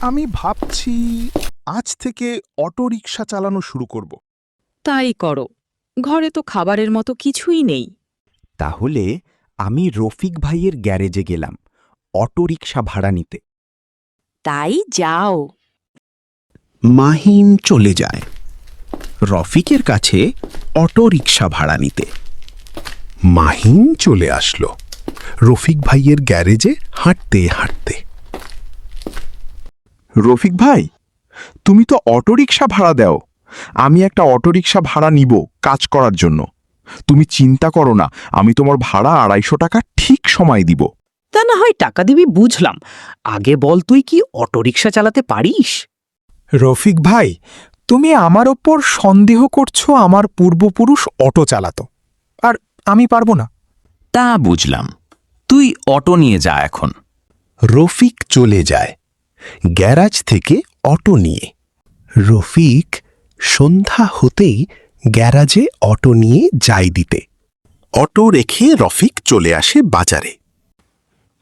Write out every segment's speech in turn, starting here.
আমি ভাবছি আজ থেকে অটোরিকশা চালানো শুরু করব। তাই করো, ঘরে তো খাবারের মতো কিছুই নেই। তাহলে আমি রফিক ভাইয়ের গ্যারেজে গেলাম অটোরিকশা ভাড়া নিতে। তাই যাও। মাহিন চলে যায় রফিকের কাছে অটোরিকশা ভাড়া নিতে। মাহিন চলে আসলো রফিক ভাইয়ের গ্যারেজে হাঁটতে হাঁটতে। রফিক ভাই, তুমি তো অটোরিকশা ভাড়া দাও। আমি একটা অটোরিকশা ভাড়া নিব কাজ করার জন্য। তুমি চিন্তা করো না, আমি তোমার ভাড়া 250 টাকা ঠিক সময় দিব। তা না হয় টাকা দিবি বুঝলাম, আগে বল তুই কি অটোরিকশা চালাতে পারিস? রফিক ভাই, তুমি আমার ওপর সন্দেহ করছো আমার পূর্বপুরুষ অটো চালাতো, আর আমি পারবো না। তা বুঝলাম, তুই অটো নিয়ে যা এখন। রফিক চলে যায় গ্যারাজ থেকে অটো নিয়ে। রফিক সন্ধ্যা হতেই গ্যারাজে অটো নিয়ে যায় দিতে। অটো রেখে রফিক চলে আসে বাজারে।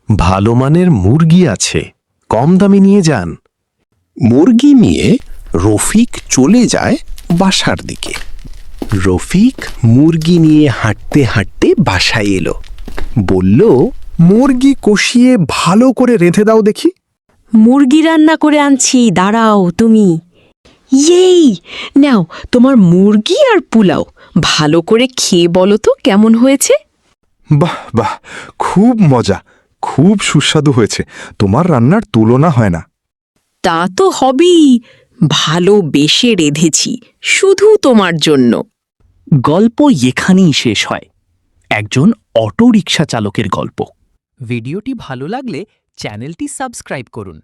ভালো মানের মুরগি আছে, কম দামে নিয়ে যান। মুরগি নিয়ে রফিক চলে যায় বাসার দিকে। রফিক মুরগি নিয়ে হাঁটতে হাঁটতে বাসায় এলো। বলল, মুরগি কষিয়ে ভালো করে রেঁধে দাও দেখি। মুরগি রান্না করে আনছি, দাঁড়াও তুমি। ইয়েই, নাও তোমার মুরগি আর পোলাও। ভালো করে খেয়ে বলো তো কেমন হয়েছে। বাহ বাহ, খুব মজা, খুব সুস্বাদু হয়েছে। তোমার রান্নার তুলনা হয় না। তা তো হবেই, ভালোবেসে রেঁধেছি শুধু তোমার জন্য। গল্প এখানেই শেষ হয়, একজন অটোরিকশা চালকের গল্প। ভিডিওটি ভালো লাগলে চ্যানেলটি সাবস্ক্রাইব করুন।